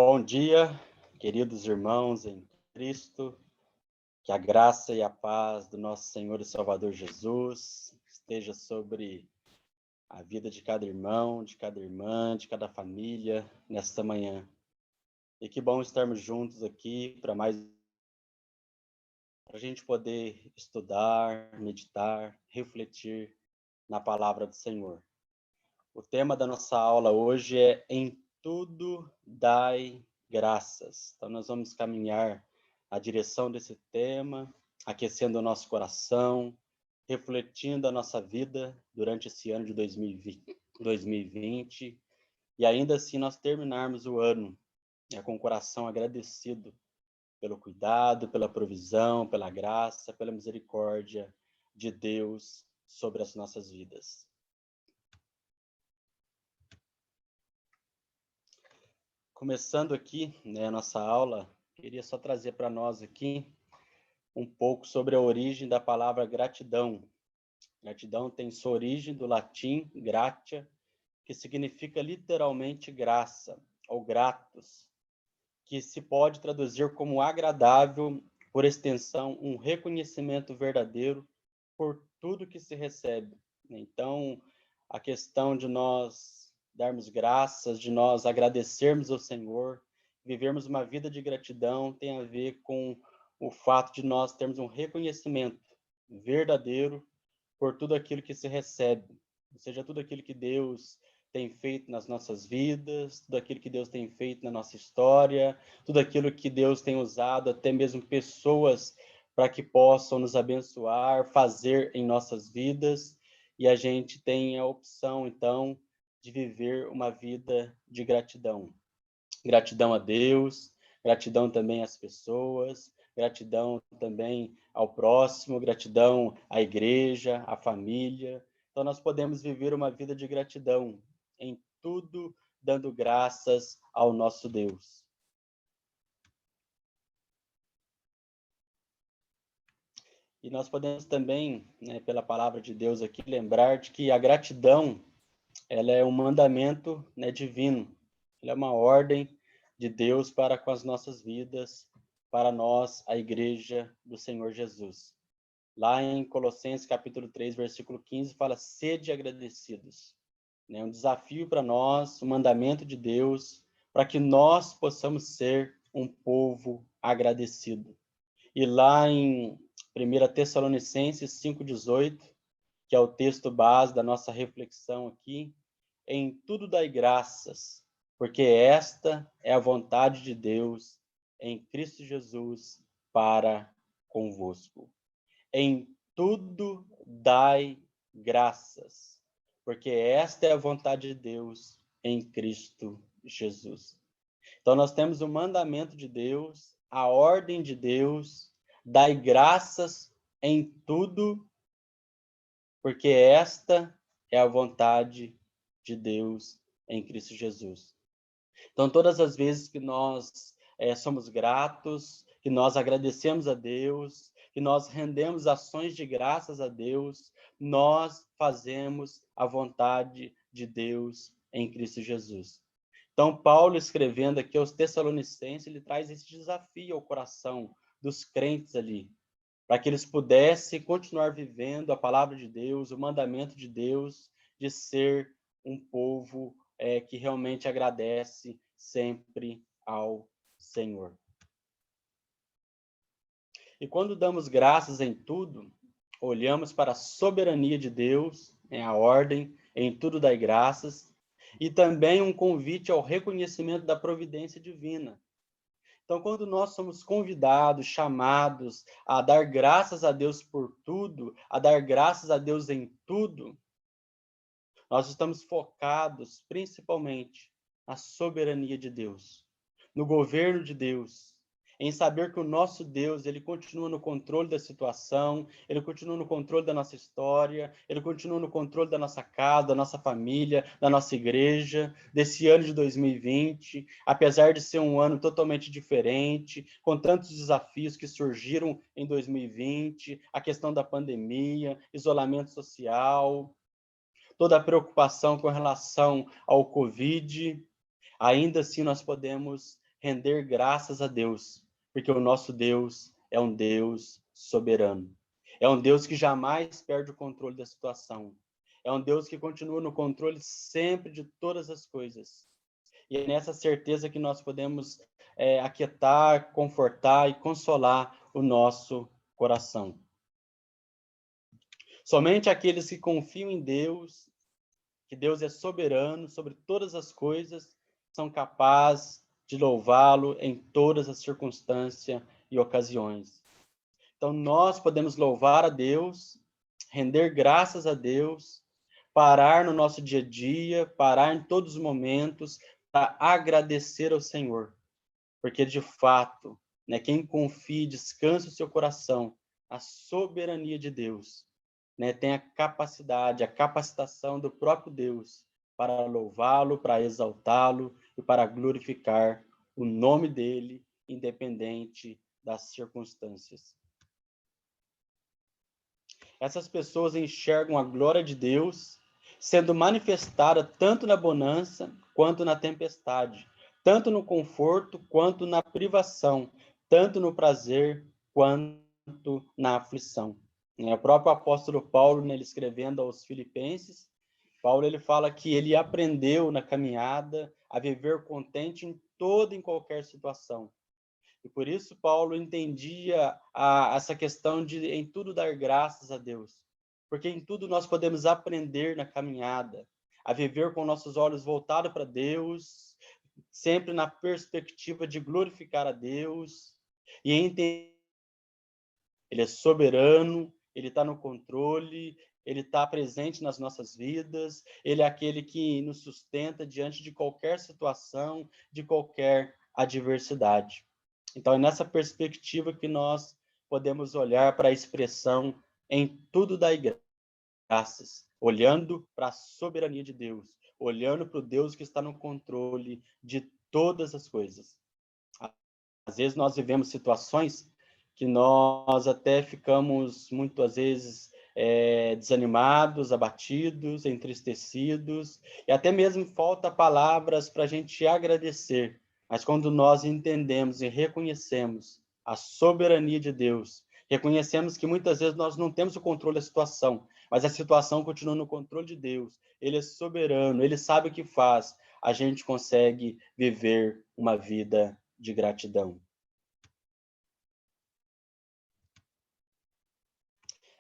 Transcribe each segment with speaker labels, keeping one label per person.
Speaker 1: Bom dia, queridos irmãos em Cristo, que a graça e a paz do nosso Senhor e Salvador Jesus esteja sobre a vida de cada irmão, de cada irmã, de cada família nesta manhã. E que bom estarmos juntos aqui para a gente poder estudar, meditar, refletir na palavra do Senhor. O tema da nossa aula hoje é Em tudo dai graças. Então, nós vamos caminhar na direção desse tema, aquecendo o nosso coração, refletindo a nossa vida durante esse ano de 2020, e ainda assim nós terminarmos o ano com o coração agradecido pelo cuidado, pela provisão, pela graça, pela misericórdia de Deus sobre as nossas vidas. Começando aqui, a nossa aula, queria só trazer para nós aqui um pouco sobre a origem da palavra gratidão. Gratidão tem sua origem do latim gratia, que significa literalmente graça, ou gratus, que se pode traduzir como agradável, por extensão, um reconhecimento verdadeiro por tudo que se recebe. Então, a questão de nós darmos graças, de nós agradecermos ao Senhor, vivermos uma vida de gratidão, tem a ver com o fato de nós termos um reconhecimento verdadeiro por tudo aquilo que se recebe, ou seja, tudo aquilo que Deus tem feito nas nossas vidas, tudo aquilo que Deus tem feito na nossa história, tudo aquilo que Deus tem usado, até mesmo pessoas para que possam nos abençoar, fazer em nossas vidas, e a gente tem a opção, então, de viver uma vida de gratidão. Gratidão a Deus, gratidão também às pessoas, gratidão também ao próximo, gratidão à igreja, à família. Então, nós podemos viver uma vida de gratidão em tudo, dando graças ao nosso Deus. E nós podemos também, pela palavra de Deus aqui, lembrar de que a gratidão, ela é um mandamento, divino. Ela é uma ordem de Deus para com as nossas vidas, para nós, a igreja do Senhor Jesus. Lá em Colossenses capítulo 3, versículo 15, fala: sede agradecidos. É um desafio para nós, um mandamento de Deus, para que nós possamos ser um povo agradecido. E lá em 1 Tessalonicenses 5,18, que é o texto base da nossa reflexão aqui, em tudo dai graças, porque esta é a vontade de Deus em Cristo Jesus para convosco. Em tudo dai graças, porque esta é a vontade de Deus em Cristo Jesus. Então, nós temos o mandamento de Deus, a ordem de Deus, dai graças em tudo, porque esta é a vontade de Deus em Cristo Jesus. Então, todas as vezes que nós somos gratos, que nós agradecemos a Deus, que nós rendemos ações de graças a Deus, nós fazemos a vontade de Deus em Cristo Jesus. Então, Paulo, escrevendo aqui aos Tessalonicenses, ele traz esse desafio ao coração dos crentes ali, para que eles pudessem continuar vivendo a palavra de Deus, o mandamento de Deus, de ser um povo que realmente agradece sempre ao Senhor. E quando damos graças em tudo, olhamos para a soberania de Deus, a ordem, em tudo dai graças, e também um convite ao reconhecimento da providência divina. Então, quando nós somos convidados, chamados a dar graças a Deus por tudo, a dar graças a Deus em tudo, nós estamos focados principalmente na soberania de Deus, no governo de Deus, em saber que o nosso Deus, ele continua no controle da situação, ele continua no controle da nossa história, ele continua no controle da nossa casa, da nossa família, da nossa igreja, desse ano de 2020, apesar de ser um ano totalmente diferente, com tantos desafios que surgiram em 2020, a questão da pandemia, isolamento social, toda a preocupação com relação ao Covid, ainda assim nós podemos render graças a Deus, porque o nosso Deus é um Deus soberano. É um Deus que jamais perde o controle da situação. É um Deus que continua no controle sempre de todas as coisas. E é nessa certeza que nós podemos aquietar, confortar e consolar o nosso coração. Somente aqueles que confiam em Deus, que Deus é soberano sobre todas as coisas, são capazes de louvá-lo em todas as circunstâncias e ocasiões. Então, nós podemos louvar a Deus, render graças a Deus, parar no nosso dia a dia, parar em todos os momentos, para agradecer ao Senhor. Porque, de fato, né, quem confia e descansa o seu coração, a soberania de Deus, né, tem a capacidade, a capacitação do próprio Deus para louvá-lo, para exaltá-lo e para glorificar o nome dele, independente das circunstâncias. Essas pessoas enxergam a glória de Deus sendo manifestada tanto na bonança quanto na tempestade, tanto no conforto quanto na privação, tanto no prazer quanto na aflição. O próprio apóstolo Paulo, nele escrevendo aos Filipenses, Paulo ele fala que ele aprendeu na caminhada a viver contente em toda e em qualquer situação. E por isso Paulo entendia essa questão de em tudo dar graças a Deus. Porque em tudo nós podemos aprender na caminhada, a viver com nossos olhos voltados para Deus, sempre na perspectiva de glorificar a Deus e entender Ele é soberano, Ele está no controle, Ele está presente nas nossas vidas, Ele é aquele que nos sustenta diante de qualquer situação, de qualquer adversidade. Então, é nessa perspectiva que nós podemos olhar para a expressão em tudo dai graças, olhando para a soberania de Deus, olhando para o Deus que está no controle de todas as coisas. Às vezes nós vivemos situações que nós até ficamos, muitas vezes, desanimados, abatidos, entristecidos, e até mesmo falta palavras para a gente agradecer. Mas quando nós entendemos e reconhecemos a soberania de Deus, reconhecemos que muitas vezes nós não temos o controle da situação, mas a situação continua no controle de Deus. Ele é soberano, ele sabe o que faz. A gente consegue viver uma vida de gratidão.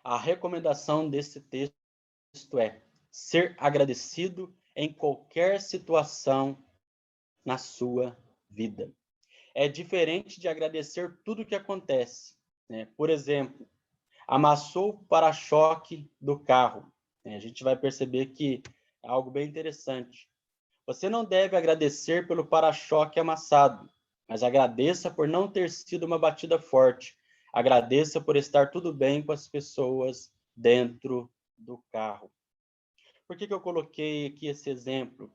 Speaker 1: A recomendação desse texto é ser agradecido em qualquer situação na sua vida. É diferente de agradecer tudo o que acontece, né? Por exemplo, amassou o para-choque do carro. A gente vai perceber que é algo bem interessante. Você não deve agradecer pelo para-choque amassado, mas agradeça por não ter sido uma batida forte. Agradeça por estar tudo bem com as pessoas dentro do carro. Por que eu coloquei aqui esse exemplo?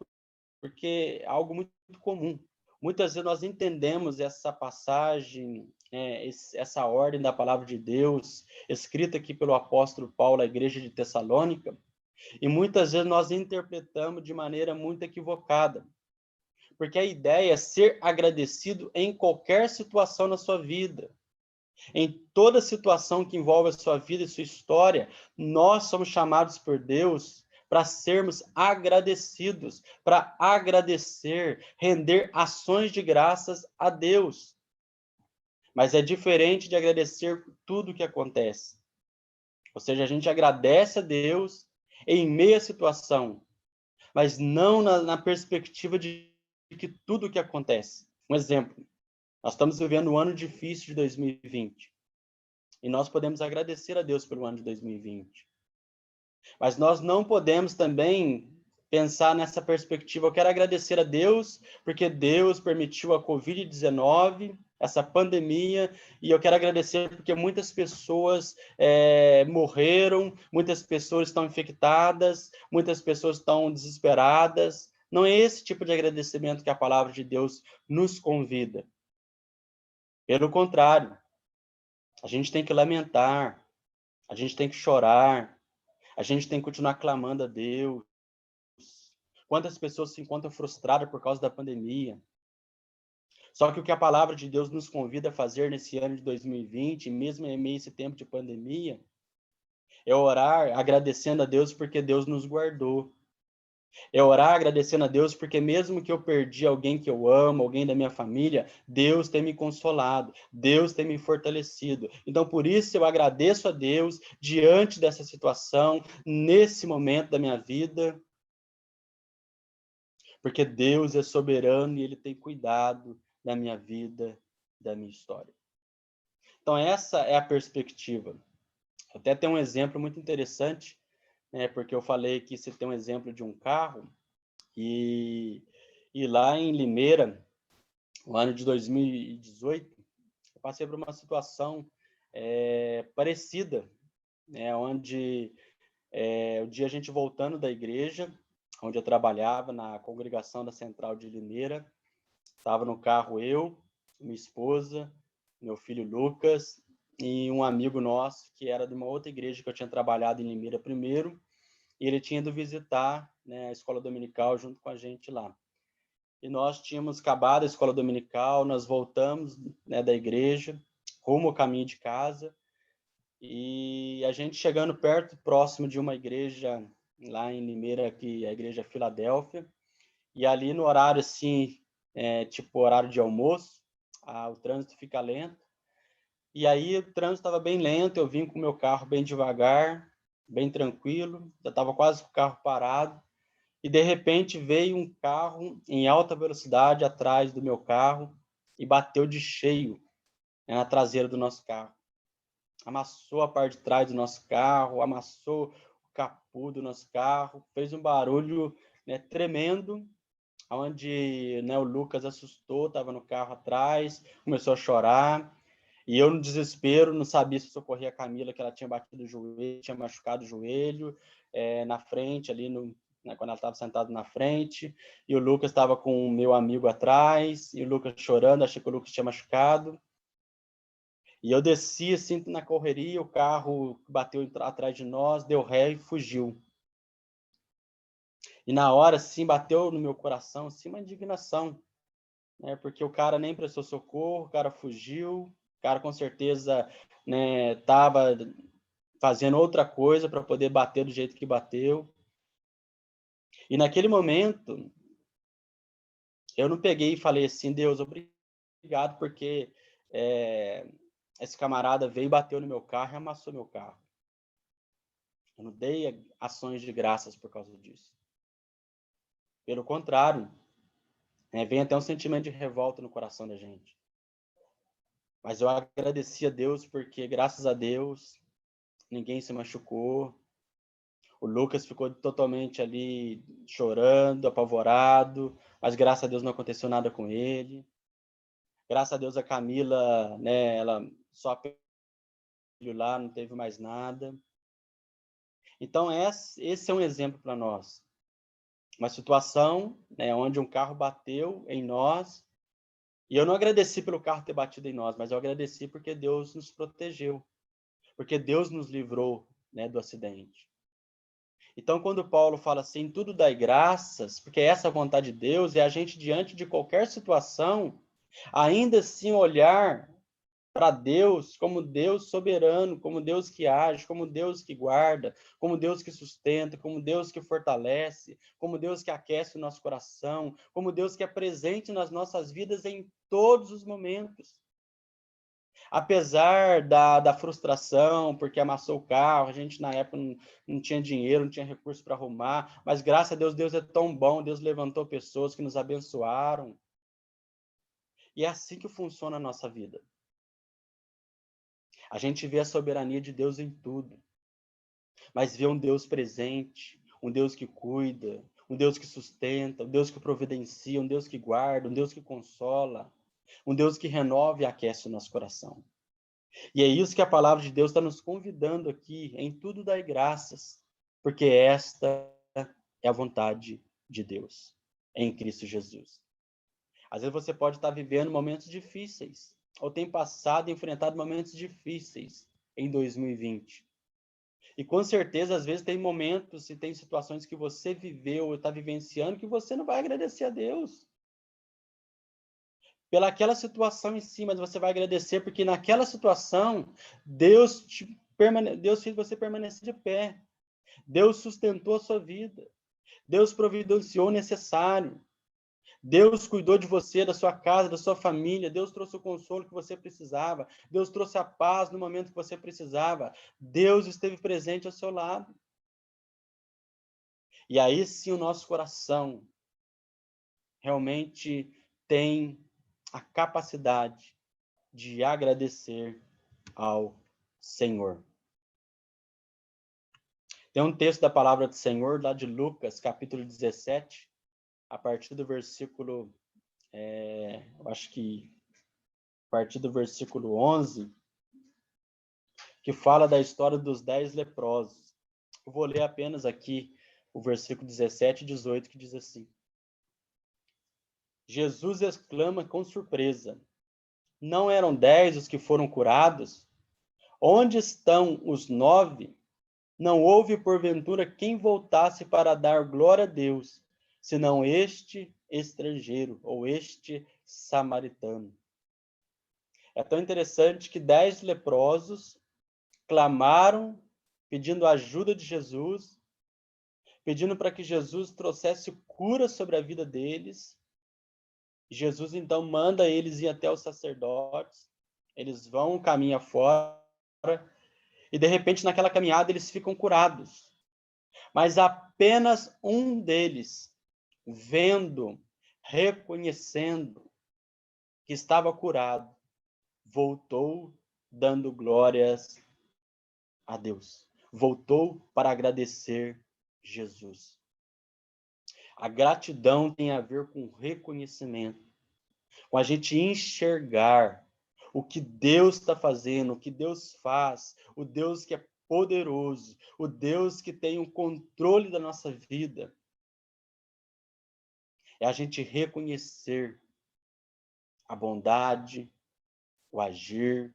Speaker 1: Porque é algo muito comum. Muitas vezes nós entendemos essa passagem, essa ordem da palavra de Deus, escrita aqui pelo apóstolo Paulo à igreja de Tessalônica, e muitas vezes nós interpretamos de maneira muito equivocada. Porque a ideia é ser agradecido em qualquer situação na sua vida. Em toda situação que envolve a sua vida e sua história, nós somos chamados por Deus para sermos agradecidos, para agradecer, render ações de graças a Deus. Mas é diferente de agradecer por tudo que acontece. Ou seja, a gente agradece a Deus em meio à situação, mas não na perspectiva de que tudo que acontece. Um exemplo, nós estamos vivendo um ano difícil de 2020. E nós podemos agradecer a Deus pelo ano de 2020. Mas nós não podemos também pensar nessa perspectiva. Eu quero agradecer a Deus porque Deus permitiu a Covid-19, essa pandemia, e eu quero agradecer porque muitas pessoas morreram, muitas pessoas estão infectadas, muitas pessoas estão desesperadas. Não é esse tipo de agradecimento que a palavra de Deus nos convida. Pelo contrário, a gente tem que lamentar, a gente tem que chorar, a gente tem que continuar clamando a Deus. Quantas pessoas se encontram frustradas por causa da pandemia? Só que o que a palavra de Deus nos convida a fazer nesse ano de 2020, mesmo em meio a esse tempo de pandemia, é orar agradecendo a Deus porque Deus nos guardou. É orar agradecendo a Deus porque mesmo que eu perdi alguém que eu amo, alguém da minha família, Deus tem me consolado, Deus tem me fortalecido. Então, por isso eu agradeço a Deus diante dessa situação, nesse momento da minha vida, porque Deus é soberano e Ele tem cuidado da minha vida, da minha história. Então, essa é a perspectiva. Até tem um exemplo muito interessante, né, porque eu falei que você tem um exemplo de um carro, e lá em Limeira, no ano de 2018, eu passei por uma situação parecida, né, onde o dia a gente voltando da igreja, onde eu trabalhava, na congregação da Central de Limeira, estava no carro eu, minha esposa, meu filho Lucas e um amigo nosso que era de uma outra igreja que eu tinha trabalhado em Limeira primeiro, e ele tinha ido visitar, né, a escola dominical junto com a gente lá. E nós tínhamos acabado a escola dominical, nós voltamos, né, da igreja, rumo ao caminho de casa, e a gente chegando perto, próximo de uma igreja lá em Limeira, que é a igreja Filadélfia, e ali no horário assim, tipo horário de almoço, o trânsito fica lento, e aí o trânsito estava bem lento, eu vim com o meu carro bem devagar, bem tranquilo, já estava quase com o carro parado, e de repente veio um carro em alta velocidade atrás do meu carro e bateu de cheio, né, na traseira do nosso carro. Amassou a parte de trás do nosso carro, amassou o capô do nosso carro, fez um barulho, né, tremendo, onde, né, o Lucas assustou, estava no carro atrás, começou a chorar, e eu no desespero não sabia se socorrer a Camila, que ela tinha batido o joelho, tinha machucado o joelho, na frente ali, né, quando ela estava sentada na frente, e o Lucas estava com o meu amigo atrás, e o Lucas chorando, achei que o Lucas tinha machucado. E eu desci assim na correria, o carro bateu atrás de nós, deu ré e fugiu. E na hora, assim, bateu no meu coração, assim, uma indignação, né? Porque o cara nem prestou socorro, o cara fugiu, o cara com certeza, né, estava fazendo outra coisa para poder bater do jeito que bateu. E naquele momento, eu não peguei e falei assim, Deus, obrigado, porque esse camarada veio e bateu no meu carro e amassou meu carro. Eu não dei ações de graças por causa disso. Pelo contrário, vem até um sentimento de revolta no coração da gente. Mas eu agradeci a Deus porque, graças a Deus, ninguém se machucou. O Lucas ficou totalmente ali chorando, apavorado, mas graças a Deus não aconteceu nada com ele. Graças a Deus a Camila, né, ela só pegou lá, não teve mais nada. Então esse é um exemplo para nós. Uma situação, né, onde um carro bateu em nós, e eu não agradeci pelo carro ter batido em nós, mas eu agradeci porque Deus nos protegeu, porque Deus nos livrou, né, do acidente. Então, quando Paulo fala assim, tudo dai graças, porque essa é a vontade de Deus, é a gente, diante de qualquer situação, ainda assim olhar para Deus como Deus soberano, como Deus que age, como Deus que guarda, como Deus que sustenta, como Deus que fortalece, como Deus que aquece o nosso coração, como Deus que é presente nas nossas vidas em todos os momentos. Apesar da frustração, porque amassou o carro, a gente na época não tinha dinheiro, não tinha recurso para arrumar, mas graças a Deus, Deus é tão bom, Deus levantou pessoas que nos abençoaram. E é assim que funciona a nossa vida. A gente vê a soberania de Deus em tudo, mas vê um Deus presente, um Deus que cuida, um Deus que sustenta, um Deus que providencia, um Deus que guarda, um Deus que consola, um Deus que renova e aquece o nosso coração. E é isso que a palavra de Deus está nos convidando aqui, em tudo dai graças, porque esta é a vontade de Deus, em Cristo Jesus. Às vezes você pode estar vivendo momentos difíceis, ou tem passado e enfrentado momentos difíceis em 2020. E com certeza, às vezes, tem momentos e tem situações que você viveu ou está vivenciando que você não vai agradecer a Deus. pelaquela situação em si, mas você vai agradecer porque naquela situação Deus fez você permanecer de pé. Deus sustentou a sua vida. Deus providenciou o necessário. Deus cuidou de você, da sua casa, da sua família. Deus trouxe o consolo que você precisava. Deus trouxe a paz no momento que você precisava. Deus esteve presente ao seu lado. E aí sim o nosso coração realmente tem a capacidade de agradecer ao Senhor. Tem um texto da palavra do Senhor lá de Lucas, capítulo 17, a partir do versículo, eu acho que a partir do versículo 11, que fala da história dos 10 leprosos. Eu vou ler apenas aqui o versículo 17 e 18, que diz assim: Jesus exclama com surpresa: não eram 10 os que foram curados? Onde estão os 9? Não houve, porventura, quem voltasse para dar glória a Deus, senão este estrangeiro, ou este samaritano. É tão interessante que 10 leprosos clamaram, pedindo a ajuda de Jesus, pedindo para que Jesus trouxesse cura sobre a vida deles. Jesus, então, manda eles ir até os sacerdotes, eles vão, caminham fora, e, de repente, naquela caminhada, eles ficam curados. Mas apenas um deles, vendo, reconhecendo que estava curado, voltou dando glórias a Deus. Voltou para agradecer Jesus. A gratidão tem a ver com reconhecimento, com a gente enxergar o que Deus está fazendo, o que Deus faz, o Deus que é poderoso, o Deus que tem o controle da nossa vida. É a gente reconhecer a bondade, o agir,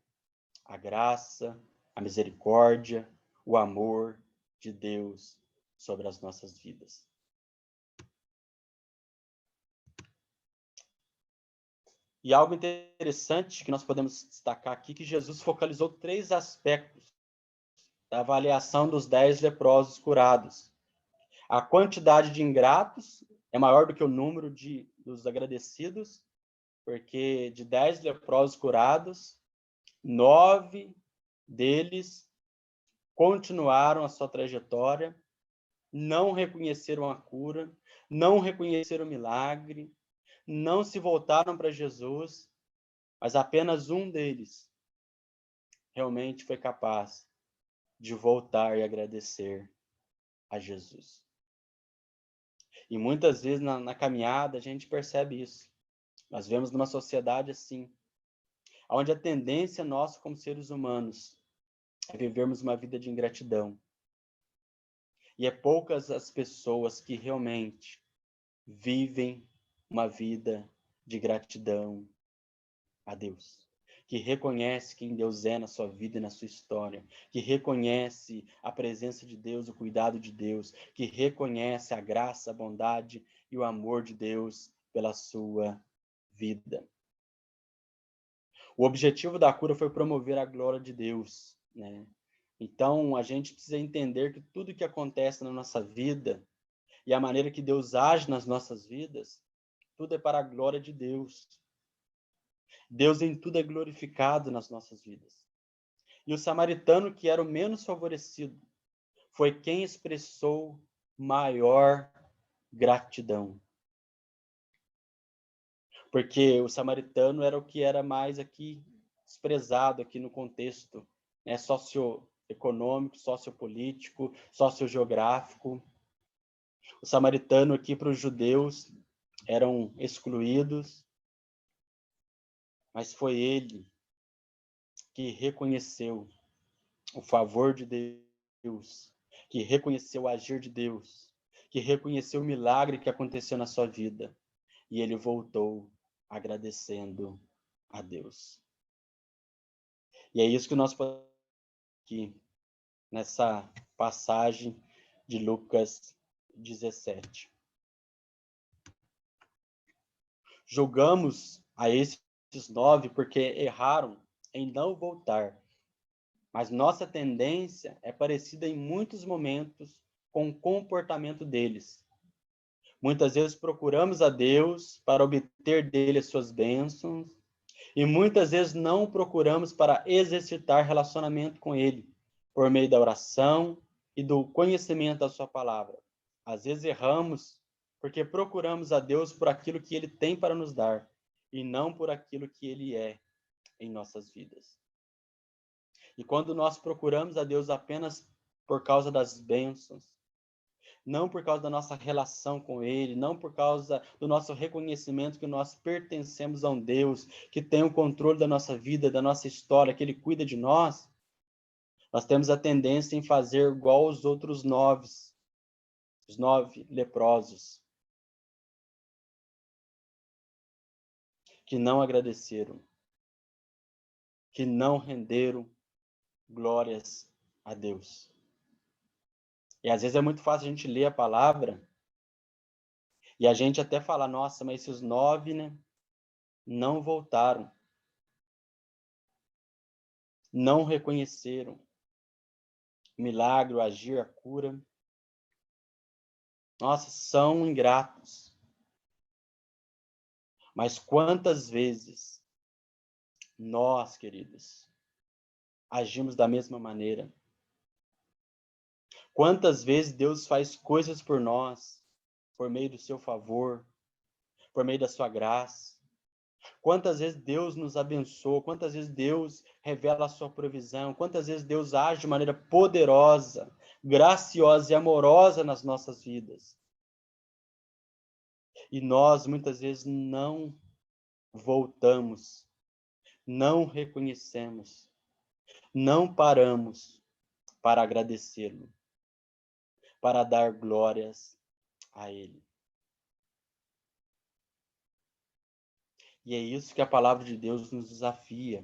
Speaker 1: a graça, a misericórdia, o amor de Deus sobre as nossas vidas. E algo interessante que nós podemos destacar aqui, que Jesus focalizou 3 aspectos da avaliação dos 10 leprosos curados. A quantidade de ingratos é maior do que o número dos agradecidos, porque de 10 leprosos curados, 9 deles continuaram a sua trajetória, não reconheceram a cura, não reconheceram o milagre, não se voltaram para Jesus, mas apenas um deles realmente foi capaz de voltar e agradecer a Jesus. E muitas vezes na caminhada a gente percebe isso. Nós vemos numa sociedade assim, onde a tendência nossa como seres humanos é vivermos uma vida de ingratidão. E é poucas as pessoas que realmente vivem uma vida de gratidão a Deus, que reconhece quem Deus é na sua vida e na sua história, que reconhece a presença de Deus, o cuidado de Deus, que reconhece a graça, a bondade e o amor de Deus pela sua vida. O objetivo da cura foi promover a glória de Deus, né? Então, a gente precisa entender que tudo que acontece na nossa vida e a maneira que Deus age nas nossas vidas, tudo é para a glória de Deus. Deus em tudo é glorificado nas nossas vidas. E o samaritano, que era o menos favorecido, foi quem expressou maior gratidão. Porque o samaritano era o que era mais aqui desprezado aqui no contexto, né, socioeconômico, sociopolítico, sociogeográfico. O samaritano aqui para os judeus eram excluídos, mas foi ele que reconheceu o favor de Deus, que reconheceu o agir de Deus, que reconheceu o milagre que aconteceu na sua vida, e ele voltou agradecendo a Deus. E é isso que nós podemos aqui nessa passagem de Lucas 17. Julgamos a esse esses 9 porque erraram em não voltar. Mas nossa tendência é parecida em muitos momentos com o comportamento deles. Muitas vezes procuramos a Deus para obter dele as suas bênçãos, e muitas vezes não procuramos para exercitar relacionamento com ele, por meio da oração e do conhecimento da sua palavra. Às vezes erramos porque procuramos a Deus por aquilo que ele tem para nos dar, e não por aquilo que ele é em nossas vidas. E quando nós procuramos a Deus apenas por causa das bênçãos, não por causa da nossa relação com ele, não por causa do nosso reconhecimento que nós pertencemos a um Deus que tem o controle da nossa vida, da nossa história, que ele cuida de nós, nós temos a tendência em fazer igual os outros 9, os 9 leprosos, que não agradeceram, que não renderam glórias a Deus. E às vezes é muito fácil a gente ler a palavra e a gente até fala, nossa, mas esses 9, né, não voltaram, não reconheceram o milagre, o agir, a cura. Nossa, são ingratos. Mas quantas vezes nós, queridos, agimos da mesma maneira? Quantas vezes Deus faz coisas por nós, por meio do seu favor, por meio da sua graça? Quantas vezes Deus nos abençoa, quantas vezes Deus revela a sua provisão, quantas vezes Deus age de maneira poderosa, graciosa e amorosa nas nossas vidas. E nós, muitas vezes, não voltamos, não reconhecemos, não paramos para agradecê-lo, para dar glórias a Ele. E é isso que a palavra de Deus nos desafia.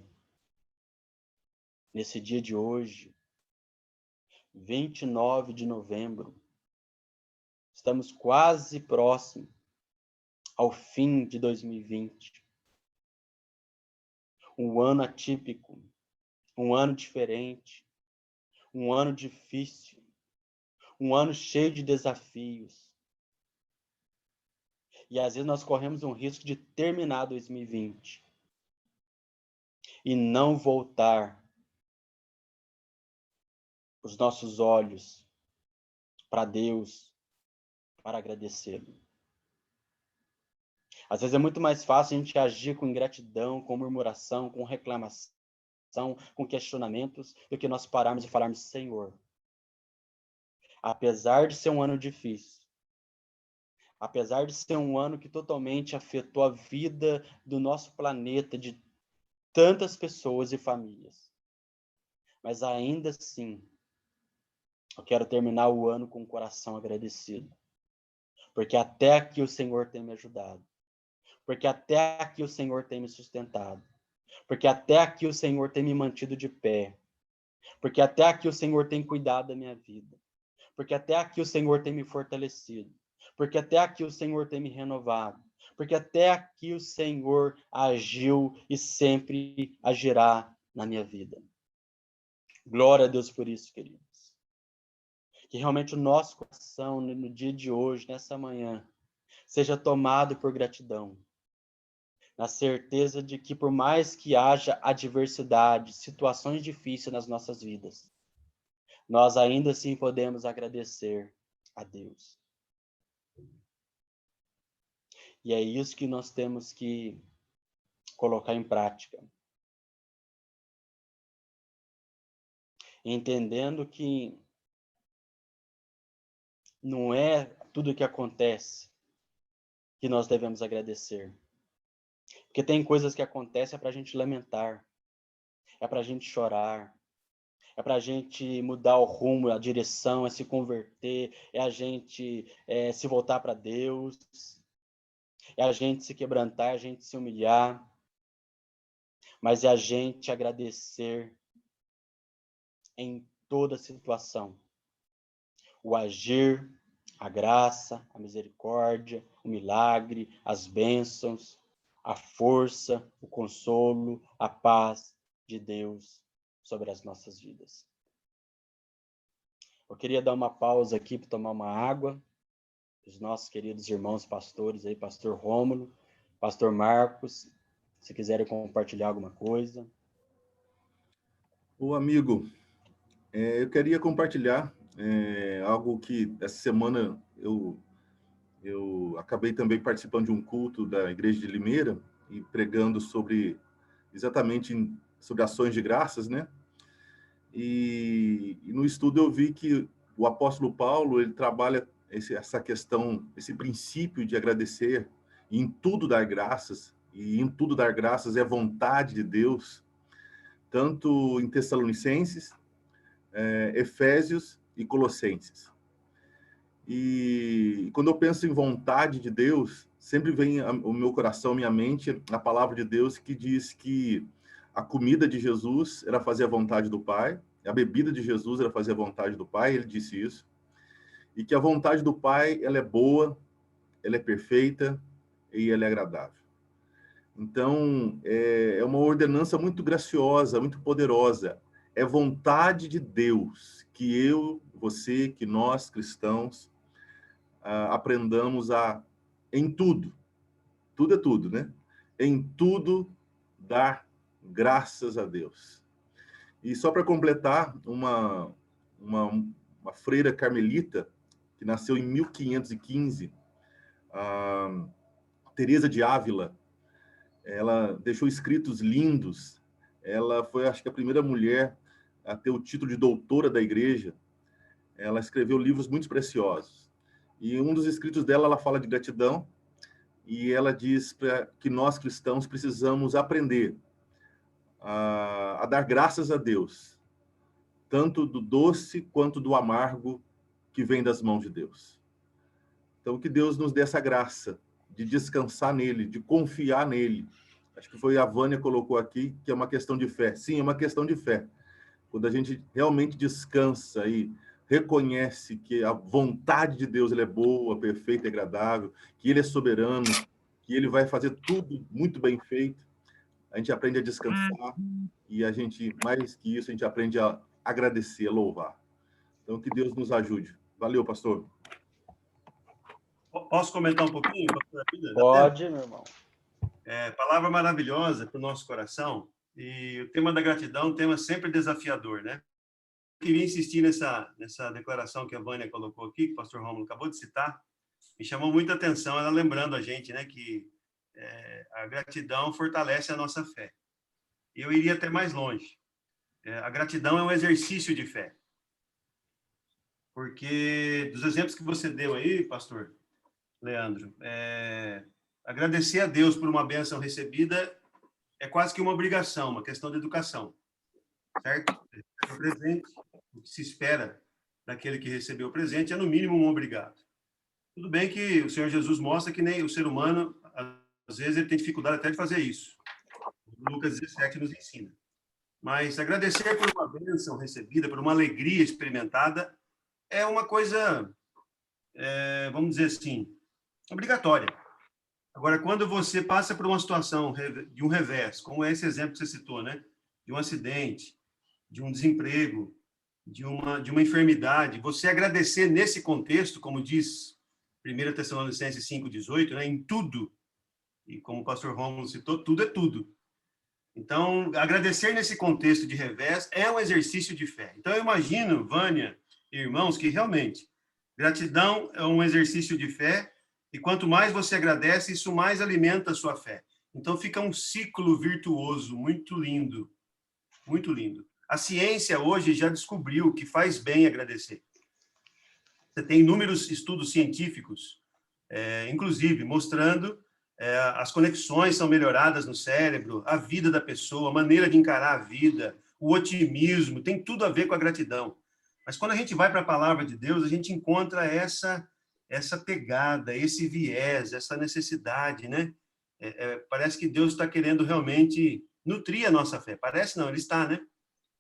Speaker 1: Nesse dia de hoje, 29 de novembro, estamos quase próximos ao fim de 2020. Um ano atípico, um ano diferente, um ano difícil, um ano cheio de desafios. E às vezes nós corremos um risco de terminar 2020 e não voltar os nossos olhos para Deus, para agradecê-lo. Às vezes é muito mais fácil a gente agir com ingratidão, com murmuração, com reclamação, com questionamentos, do que nós pararmos e falarmos, Senhor, apesar de ser um ano difícil, apesar de ser um ano que totalmente afetou a vida do nosso planeta, de tantas pessoas e famílias, mas ainda assim, eu quero terminar o ano com o coração agradecido, porque até aqui o Senhor tem me ajudado, porque até aqui o Senhor tem me sustentado, porque até aqui o Senhor tem me mantido de pé, porque até aqui o Senhor tem cuidado da minha vida, porque até aqui o Senhor tem me fortalecido, porque até aqui o Senhor tem me renovado, porque até aqui o Senhor agiu e sempre agirá na minha vida. Glória a Deus por isso, queridos. Que realmente o nosso coração, no dia de hoje, nessa manhã, seja tomado por gratidão, na certeza de que por mais que haja adversidade, situações difíceis nas nossas vidas, nós ainda assim podemos agradecer a Deus. E é isso que nós temos que colocar em prática. Entendendo que não é tudo o que acontece que nós devemos agradecer. Porque tem coisas que acontecem para a gente lamentar, é para a gente chorar, é para a gente mudar o rumo, a direção, é se converter, é a gente se voltar para Deus, é a gente se quebrantar, é a gente se humilhar, mas é a gente agradecer em toda situação. O agir, a graça, a misericórdia, o milagre, as bênçãos, a força, o consolo, a paz de Deus sobre as nossas vidas. Eu queria dar uma pausa aqui para tomar uma água. Os nossos queridos irmãos pastores aí, pastor Rômulo, pastor Marcos, se quiserem compartilhar alguma coisa.
Speaker 2: Ô, amigo, eu queria compartilhar algo que essa semana eu acabei também participando de um culto da Igreja de Limeira e pregando exatamente sobre ações de graças, né? E no estudo eu vi que o apóstolo Paulo, ele trabalha essa questão, esse princípio de agradecer e em tudo dar graças, e em tudo dar graças é vontade de Deus, tanto em Tessalonicenses, Efésios e Colossenses. E quando eu penso em vontade de Deus, sempre vem ao meu coração, à minha mente, a palavra de Deus que diz que a comida de Jesus era fazer a vontade do Pai, a bebida de Jesus era fazer a vontade do Pai, ele disse isso, e que a vontade do Pai, ela é boa, ela é perfeita e ela é agradável. Então, é uma ordenança muito graciosa, muito poderosa. É vontade de Deus que eu, você, que nós, cristãos, aprendamos em tudo é tudo, né? Em tudo, dar graças a Deus. E só para completar, uma freira carmelita, que nasceu em 1515, a Teresa de Ávila, ela deixou escritos lindos. Ela foi, acho que, a primeira mulher a ter o título de doutora da igreja. Ela escreveu livros muito preciosos. E um dos escritos dela, ela fala de gratidão, e ela diz que nós cristãos precisamos aprender a dar graças a Deus, tanto do doce quanto do amargo que vem das mãos de Deus. Então, que Deus nos dê essa graça de descansar nele, de confiar nele. Acho que foi a Vânia que colocou aqui, que é uma questão de fé. Sim, é uma questão de fé. Quando a gente realmente descansa e reconhece que a vontade de Deus ela é boa, perfeita e agradável, que ele é soberano, que ele vai fazer tudo muito bem feito, a gente aprende a descansar e a gente, mais que isso, a gente aprende a agradecer, a louvar. Então, que Deus nos ajude. Valeu, pastor.
Speaker 3: Posso comentar um pouquinho, pastor?
Speaker 1: Pode, meu irmão.
Speaker 3: Palavra maravilhosa para o nosso coração. E o tema da gratidão é um tema sempre desafiador, né? Eu queria insistir nessa declaração que a Vânia colocou aqui, que o pastor Rômulo acabou de citar. Me chamou muita atenção ela lembrando a gente, né, que a gratidão fortalece a nossa fé. E eu iria até mais longe. A gratidão é um exercício de fé. Porque dos exemplos que você deu aí, pastor Leandro, agradecer a Deus por uma bênção recebida é quase que uma obrigação, uma questão de educação, certo? O presente, o que se espera daquele que recebeu o presente é, no mínimo, um obrigado. Tudo bem que o Senhor Jesus mostra que nem o ser humano, às vezes, ele tem dificuldade até de fazer isso. Lucas 17 nos ensina. Mas agradecer por uma bênção recebida, por uma alegria experimentada, é uma coisa, vamos dizer assim, obrigatória. Agora, quando você passa por uma situação de um revés, como esse exemplo que você citou, né? De um acidente, de um desemprego, de uma enfermidade, você agradecer nesse contexto, como diz 1 Tessalonicenses 5,18, né? Em tudo, e como o pastor Rômulo citou, tudo é tudo. Então, agradecer nesse contexto de revés é um exercício de fé. Então, eu imagino, Vânia e irmãos, que realmente gratidão é um exercício de fé, e quanto mais você agradece, isso mais alimenta a sua fé. Então, fica um ciclo virtuoso, muito lindo, muito lindo. A ciência hoje já descobriu que faz bem agradecer. Você tem inúmeros estudos científicos, inclusive, mostrando as conexões são melhoradas no cérebro, a vida da pessoa, a maneira de encarar a vida, o otimismo, tem tudo a ver com a gratidão. Mas quando a gente vai para a palavra de Deus, a gente encontra essa pegada, esse viés, essa necessidade, né? Parece que Deus está querendo realmente nutrir a nossa fé. Parece não, Ele está, né?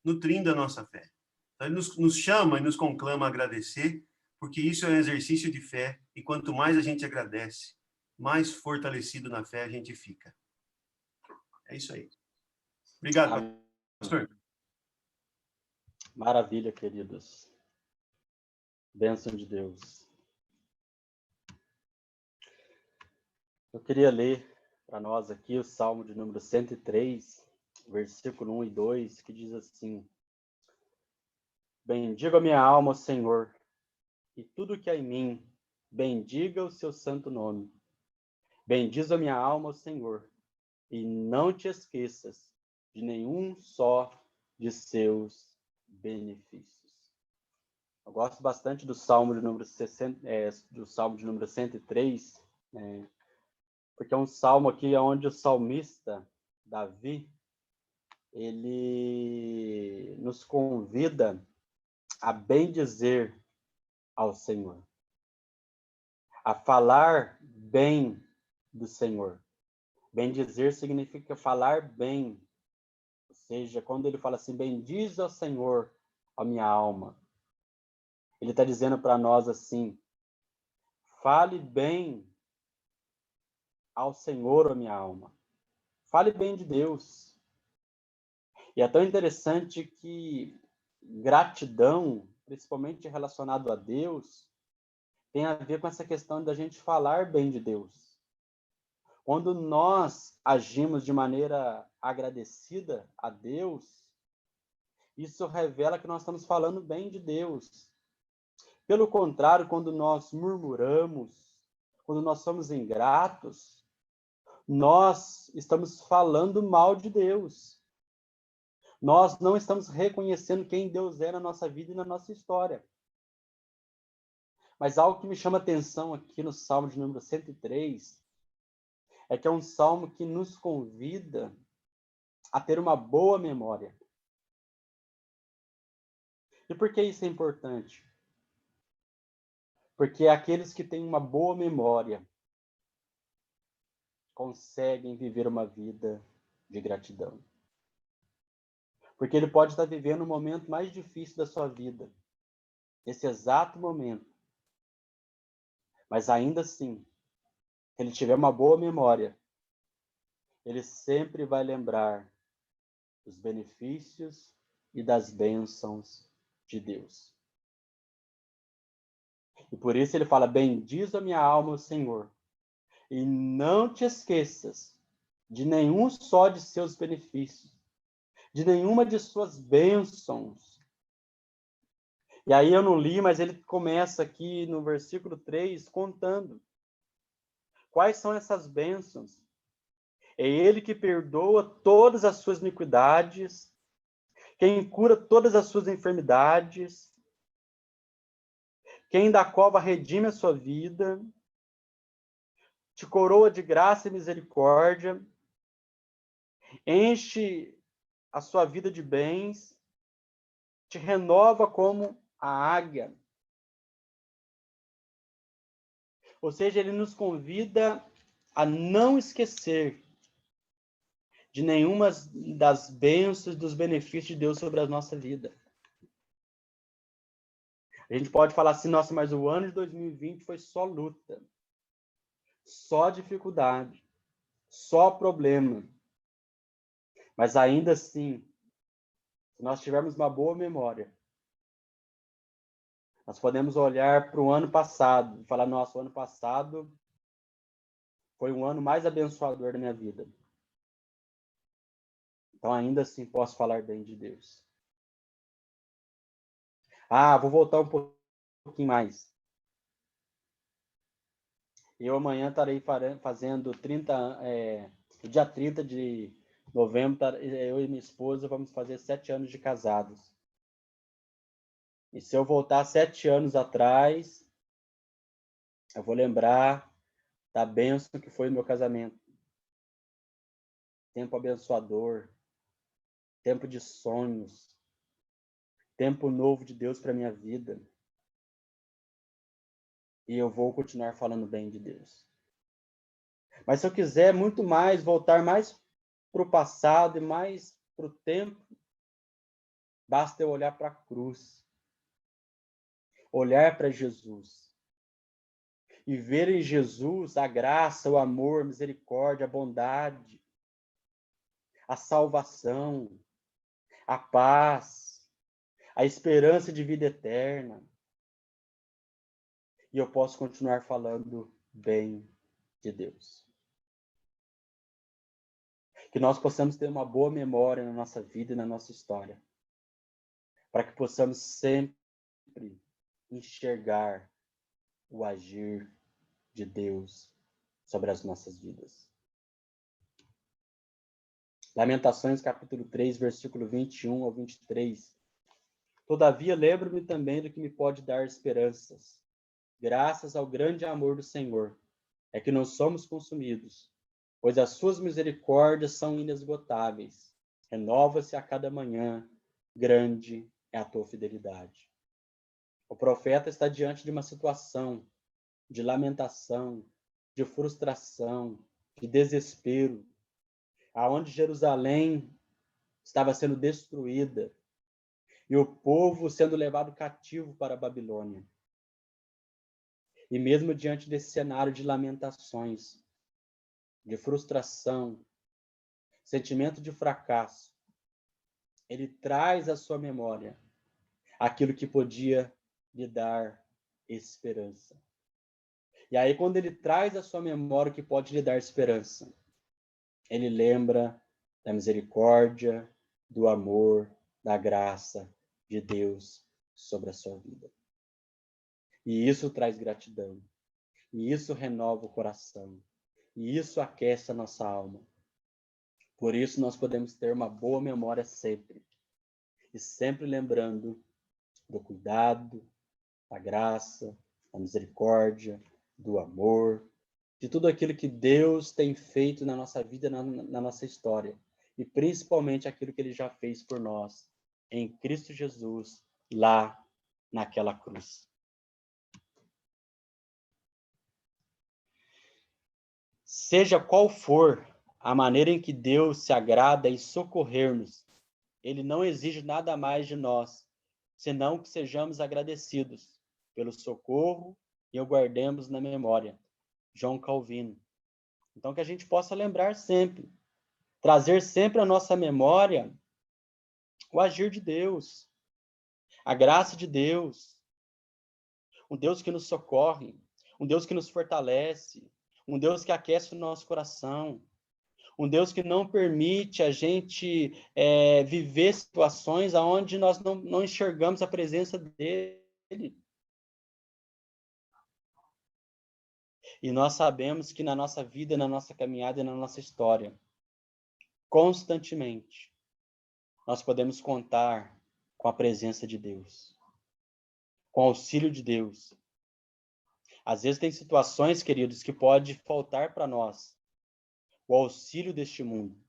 Speaker 3: Nutrindo a nossa fé. Então, Ele nos chama e nos conclama a agradecer, porque isso é um exercício de fé, e quanto mais a gente agradece, mais fortalecido na fé a gente fica. É isso aí. Obrigado,
Speaker 1: Amém.
Speaker 3: pastor.
Speaker 1: Maravilha, queridos. Bênção de Deus. Eu queria ler para nós aqui o Salmo de número 103, versículo 1 e 2, que diz assim: Bendiga a minha alma ao Senhor, e tudo que há em mim, bendiga o seu santo nome. Bendiz a minha alma ao Senhor, e não te esqueças de nenhum só de seus benefícios. Eu gosto bastante do Salmo de número 103, porque é um salmo aqui onde o salmista, Davi, ele nos convida a bendizer ao Senhor, a falar bem do Senhor. Bendizer significa falar bem, ou seja, quando ele fala assim, bendiz ao Senhor a minha alma, ele está dizendo para nós assim, fale bem ao Senhor a minha alma, fale bem de Deus. E é tão interessante que gratidão, principalmente relacionado a Deus, tem a ver com essa questão da gente falar bem de Deus. Quando nós agimos de maneira agradecida a Deus, isso revela que nós estamos falando bem de Deus. Pelo contrário, quando nós murmuramos, quando nós somos ingratos, nós estamos falando mal de Deus. Nós não estamos reconhecendo quem Deus é na nossa vida e na nossa história. Mas algo que me chama atenção aqui no Salmo de número 103 é que é um salmo que nos convida a ter uma boa memória. E por que isso é importante? Porque aqueles que têm uma boa memória conseguem viver uma vida de gratidão. Porque ele pode estar vivendo o momento mais difícil da sua vida, nesse exato momento. Mas ainda assim, se ele tiver uma boa memória, ele sempre vai lembrar dos benefícios e das bênçãos de Deus. E por isso ele fala, bendiz a minha alma o Senhor, e não te esqueças de nenhum só de seus benefícios, de nenhuma de suas bênçãos. E aí eu não li, mas ele começa aqui no versículo 3, contando quais são essas bênçãos. É ele que perdoa todas as suas iniquidades, quem cura todas as suas enfermidades, quem da cova redime a sua vida, te coroa de graça e misericórdia, enche a sua vida de bens, te renova como a águia. Ou seja, ele nos convida a não esquecer de nenhuma das bênçãos, dos benefícios de Deus sobre a nossa vida. A gente pode falar assim, nossa, mas o ano de 2020 foi só luta, só dificuldade, só problema. Mas ainda assim, se nós tivermos uma boa memória, nós podemos olhar para o ano passado e falar, nossa, o ano passado foi um ano mais abençoador da minha vida. Então, ainda assim, posso falar bem de Deus. Ah, vou voltar um pouquinho mais. Eu amanhã estarei fazendo dia 30 de novembro, eu e minha esposa vamos fazer 7 anos de casados. E se eu voltar 7 anos atrás, eu vou lembrar da bênção que foi o meu casamento. Tempo abençoador, tempo de sonhos, tempo novo de Deus para minha vida. E eu vou continuar falando bem de Deus. Mas se eu quiser muito mais, voltar mais para o passado e mais para o tempo, basta eu olhar para a cruz. Olhar para Jesus. E ver em Jesus a graça, o amor, a misericórdia, a bondade. a salvação, a paz, a esperança de vida eterna. E eu posso continuar falando bem de Deus. Que nós possamos ter uma boa memória na nossa vida e na nossa história, para que possamos sempre enxergar o agir de Deus sobre as nossas vidas. Lamentações, capítulo 3, versículo 21 ao 23. Todavia, lembro-me também do que me pode dar esperanças. Graças ao grande amor do Senhor, é que não somos consumidos, pois as suas misericórdias são inesgotáveis. Renova-se a cada manhã, grande é a tua fidelidade. O profeta está diante de uma situação de lamentação, de frustração, de desespero, aonde Jerusalém estava sendo destruída e o povo sendo levado cativo para a Babilônia. E mesmo diante desse cenário de lamentações, de frustração, sentimento de fracasso, ele traz à sua memória aquilo que podia lhe dar esperança. E aí, quando ele traz à sua memória o que pode lhe dar esperança, ele lembra da misericórdia, do amor, da graça de Deus sobre a sua vida. E isso traz gratidão. E isso renova o coração. E isso aquece a nossa alma. Por isso nós podemos ter uma boa memória sempre. E sempre lembrando do cuidado, da graça, da misericórdia, do amor, de tudo aquilo que Deus tem feito na nossa vida, na nossa história. E principalmente aquilo que Ele já fez por nós, em Cristo Jesus, lá naquela cruz. Seja qual for a maneira em que Deus se agrada em socorrer-nos, Ele não exige nada mais de nós, senão que sejamos agradecidos pelo socorro e o guardemos na memória. João Calvino. Então, que a gente possa lembrar sempre, trazer sempre à nossa memória o agir de Deus, a graça de Deus, um Deus que nos socorre, um Deus que nos fortalece, um Deus que aquece o nosso coração, um Deus que não permite a gente viver situações onde nós não enxergamos a presença dele. E nós sabemos que na nossa vida, na nossa caminhada e na nossa história, constantemente, nós podemos contar com a presença de Deus, com o auxílio de Deus. Às vezes tem situações, queridos, que pode faltar para nós o auxílio deste mundo,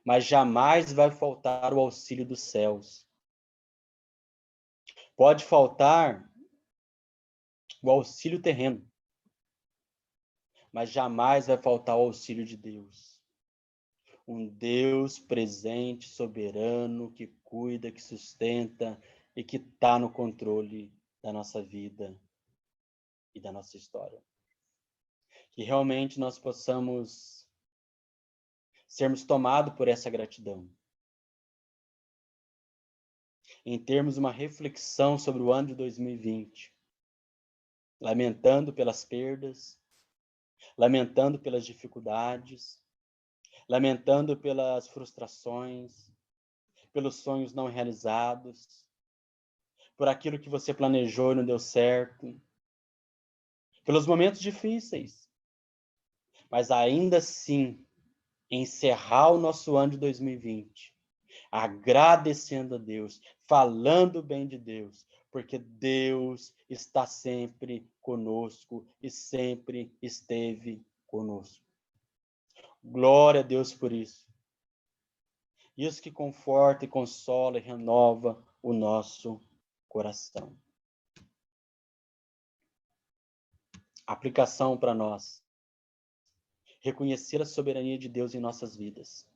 Speaker 1: mas jamais vai faltar o auxílio dos céus. Pode faltar o auxílio terreno, mas jamais vai faltar o auxílio de Deus. Um Deus presente, soberano, que cuida, que sustenta e que está no controle da nossa vida e da nossa história. Que realmente nós possamos sermos tomados por essa gratidão. Em termos uma reflexão sobre o ano de 2020, lamentando pelas perdas, lamentando pelas dificuldades, lamentando pelas frustrações, pelos sonhos não realizados, por aquilo que você planejou e não deu certo, pelos momentos difíceis. Mas ainda assim, encerrar o nosso ano de 2020, agradecendo a Deus, falando bem de Deus, porque Deus está sempre conosco e sempre esteve conosco. Glória a Deus por isso. Isso que conforta e consola e renova o nosso coração. Aplicação para nós. Reconhecer a soberania de Deus em nossas vidas.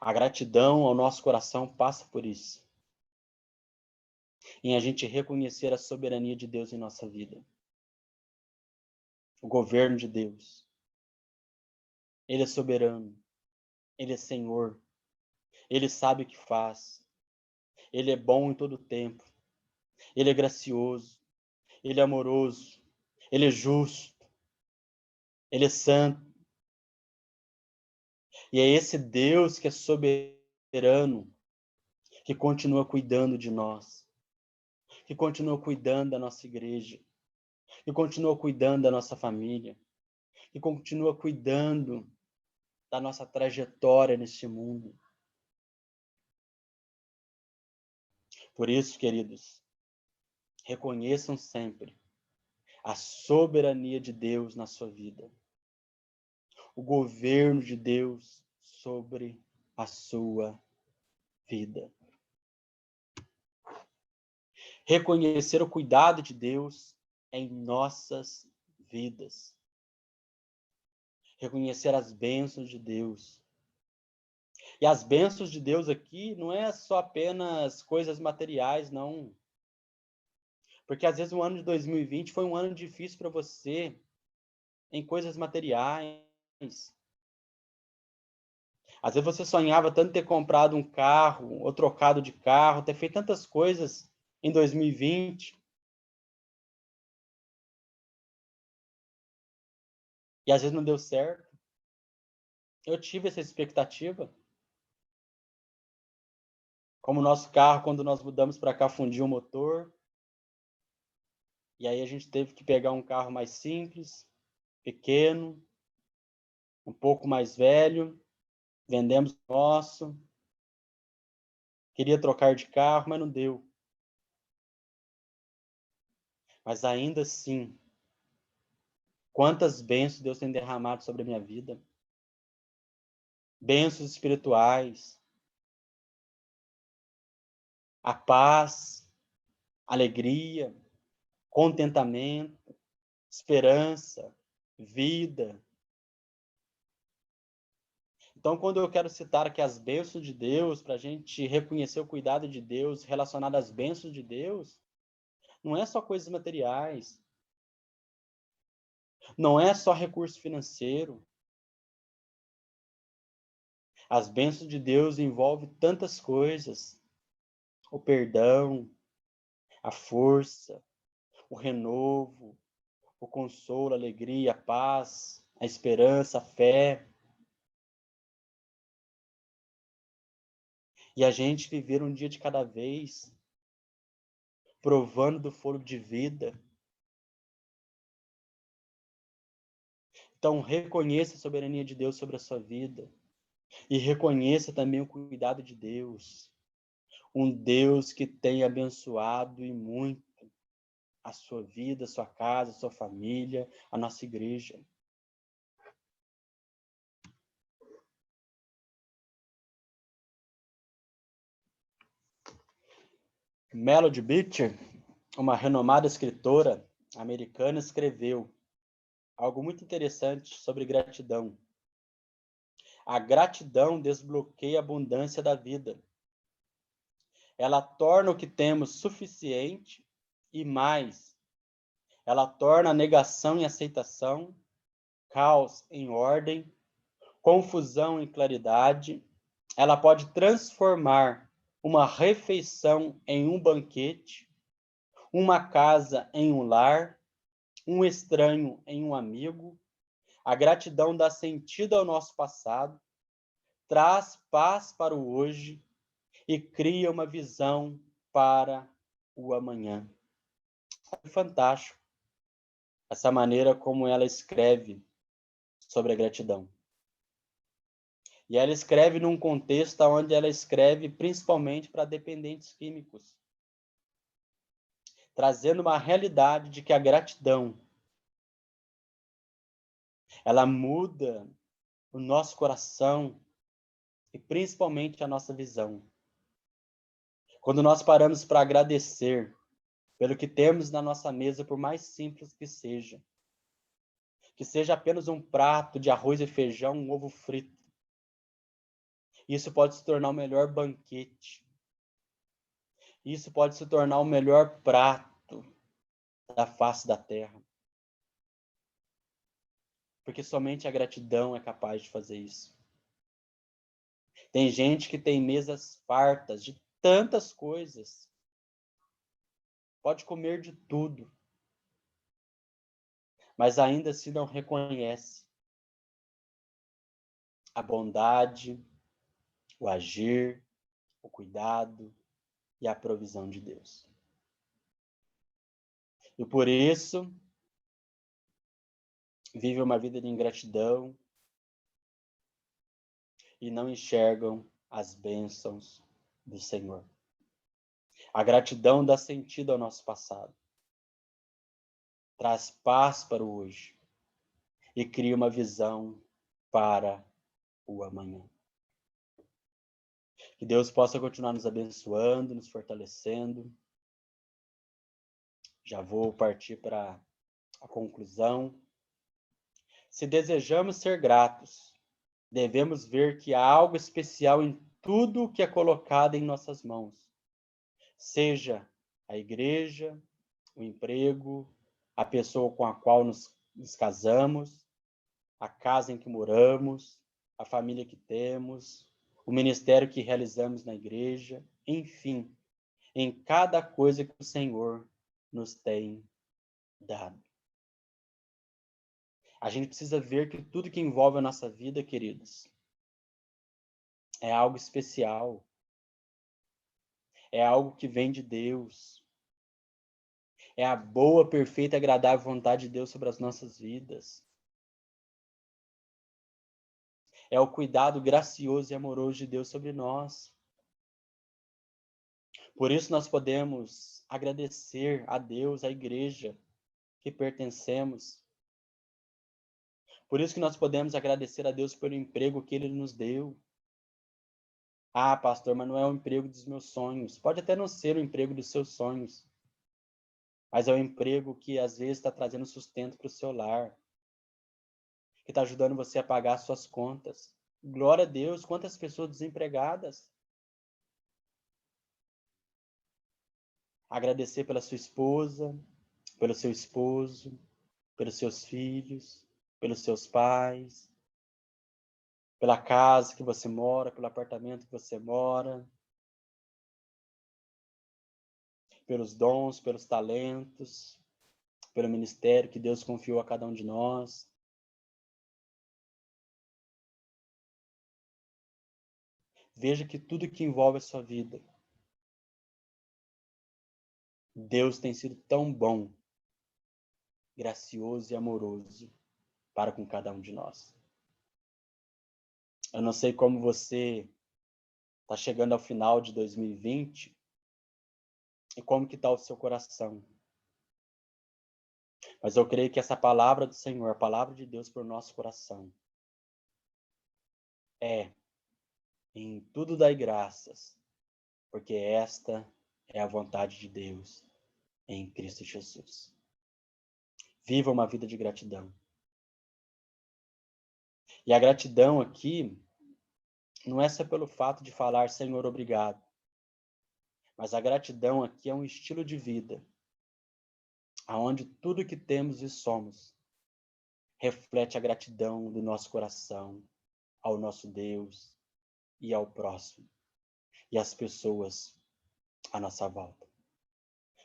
Speaker 1: A gratidão ao nosso coração passa por isso. Em a gente reconhecer a soberania de Deus em nossa vida. O governo de Deus. Ele é soberano. Ele é Senhor. Ele sabe o que faz. Ele é bom em todo tempo. Ele é gracioso. Ele é amoroso. Ele é justo. Ele é santo. E é esse Deus que é soberano, que continua cuidando de nós, que continua cuidando da nossa igreja, que continua cuidando da nossa família, que continua cuidando da nossa trajetória neste mundo. Por isso, queridos, reconheçam sempre a soberania de Deus na sua vida, o governo de Deus sobre a sua vida. Reconhecer o cuidado de Deus em nossas vidas. Reconhecer as bênçãos de Deus. E as bênçãos de Deus aqui não é só apenas coisas materiais, não. Porque às vezes o ano de 2020 foi um ano difícil para você em coisas materiais. Às vezes você sonhava tanto ter comprado um carro, ou trocado de carro, ter feito tantas coisas em 2020. E às vezes não deu certo. Eu tive essa expectativa. Como o nosso carro, quando nós mudamos para cá, fundiu o motor. E aí a gente teve que pegar um carro mais simples, pequeno, um pouco mais velho. Vendemos o nosso. Queria trocar de carro, mas não deu. Mas ainda assim, quantas bênçãos Deus tem derramado sobre a minha vida. Bênçãos espirituais. A paz, alegria, contentamento, esperança, vida. Então, quando eu quero citar aqui as bênçãos de Deus, para a gente reconhecer o cuidado de Deus relacionado às bênçãos de Deus, não é só coisas materiais, não é só recurso financeiro. As bênçãos de Deus envolvem tantas coisas: o perdão, a força, o renovo, o consolo, a alegria, a paz, a esperança, a fé. E a gente viver um dia de cada vez, provando do fôlego de vida. Então, reconheça a soberania de Deus sobre a sua vida. E reconheça também o cuidado de Deus. Um Deus que tem abençoado e muito a sua vida, a sua casa, a sua família, a nossa igreja. Melody Beecher, uma renomada escritora americana, escreveu algo muito interessante sobre gratidão. A gratidão desbloqueia a abundância da vida. Ela torna o que temos suficiente e mais. Ela torna a negação em aceitação, caos em ordem, confusão em claridade. Ela pode transformar uma refeição em um banquete, uma casa em um lar, um estranho em um amigo. A gratidão dá sentido ao nosso passado, traz paz para o hoje e cria uma visão para o amanhã. É fantástico essa maneira como ela escreve sobre a gratidão. E ela escreve num contexto onde ela escreve principalmente para dependentes químicos, trazendo uma realidade de que a gratidão ela muda o nosso coração e principalmente a nossa visão. Quando nós paramos para agradecer pelo que temos na nossa mesa, por mais simples que seja apenas um prato de arroz e feijão, um ovo frito, isso pode se tornar o melhor banquete. Isso pode se tornar o melhor prato da face da terra. Porque somente a gratidão é capaz de fazer isso. Tem gente que tem mesas fartas de tantas coisas. Pode comer de tudo. Mas ainda assim não reconhece a bondade, o agir, o cuidado e a provisão de Deus. E por isso, vive uma vida de ingratidão e não enxergam as bênçãos do Senhor. A gratidão dá sentido ao nosso passado, traz paz para o hoje e cria uma visão para o amanhã. Que Deus possa continuar nos abençoando, nos fortalecendo. Já vou partir para a conclusão. Se desejamos ser gratos, devemos ver que há algo especial em tudo o que é colocado em nossas mãos. Seja a igreja, o emprego, a pessoa com a qual nos casamos, a casa em que moramos, a família que temos, o ministério que realizamos na igreja, enfim, em cada coisa que o Senhor nos tem dado. A gente precisa ver que tudo que envolve a nossa vida, queridos, é algo especial. É algo que vem de Deus. É a boa, perfeita e agradável vontade de Deus sobre as nossas vidas. É o cuidado gracioso e amoroso de Deus sobre nós. Por isso nós podemos agradecer a Deus, à igreja que pertencemos. Por isso que nós podemos agradecer a Deus pelo emprego que Ele nos deu. Ah, pastor, mas não é o emprego dos meus sonhos. Pode até não ser o emprego dos seus sonhos. Mas é o emprego que às vezes está trazendo sustento para o seu lar. Que está ajudando você a pagar suas contas. Glória a Deus, quantas pessoas desempregadas. Agradecer pela sua esposa, pelo seu esposo, pelos seus filhos, pelos seus pais, pela casa que você mora, pelo apartamento que você mora, pelos dons, pelos talentos, pelo ministério que Deus confiou a cada um de nós. Veja que tudo que envolve a sua vida, Deus tem sido tão bom, gracioso e amoroso para com cada um de nós. Eu não sei como você está chegando ao final de 2020 e como que está o seu coração. Mas eu creio que essa palavra do Senhor, a palavra de Deus para o nosso coração, é: em tudo dai graças, porque esta é a vontade de Deus em Cristo Jesus. Viva uma vida de gratidão. E a gratidão aqui não é só pelo fato de falar Senhor, obrigado. Mas a gratidão aqui é um estilo de vida, aonde tudo que temos e somos reflete a gratidão do nosso coração ao nosso Deus e ao próximo e às pessoas à nossa volta.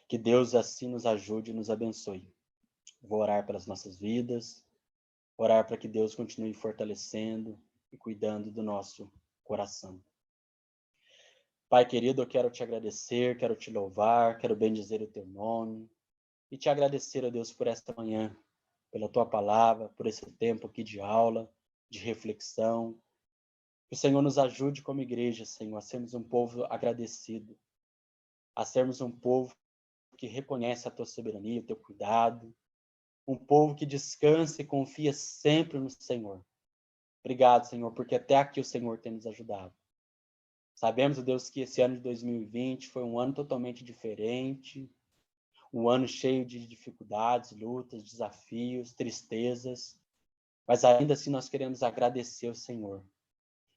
Speaker 1: Que Deus assim nos ajude e nos abençoe. Vou orar pelas nossas vidas, orar para que Deus continue fortalecendo e cuidando do nosso coração. Pai querido, eu quero te agradecer, quero te louvar, quero bendizer o teu nome e te agradecer, ó Deus, por esta manhã, pela tua palavra, por esse tempo aqui de aula, de reflexão. Que o Senhor nos ajude como igreja, Senhor, a sermos um povo agradecido, a sermos um povo que reconhece a tua soberania, o teu cuidado, um povo que descansa e confia sempre no Senhor. Obrigado, Senhor, porque até aqui o Senhor tem nos ajudado. Sabemos, Deus, que esse ano de 2020 foi um ano totalmente diferente, um ano cheio de dificuldades, lutas, desafios, tristezas, mas ainda assim nós queremos agradecer ao Senhor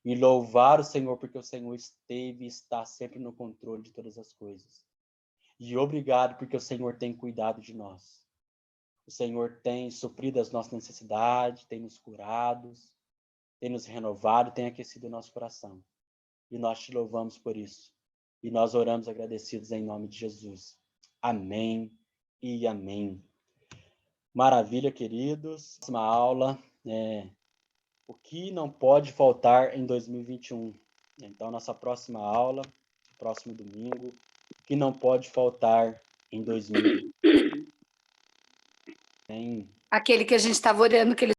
Speaker 1: e louvar o Senhor, porque o Senhor esteve e está sempre no controle de todas as coisas. E obrigado, porque o Senhor tem cuidado de nós. O Senhor tem suprido as nossas necessidades, tem nos curado, tem nos renovado, tem aquecido o nosso coração. E nós te louvamos por isso. E nós oramos agradecidos em nome de Jesus. Amém e amém. Maravilha, queridos. Próxima aula, o que não pode faltar em 2021. Então, nossa próxima aula, próximo domingo, o que não pode faltar em 2021.
Speaker 4: Aquele que a gente estava orando, que ele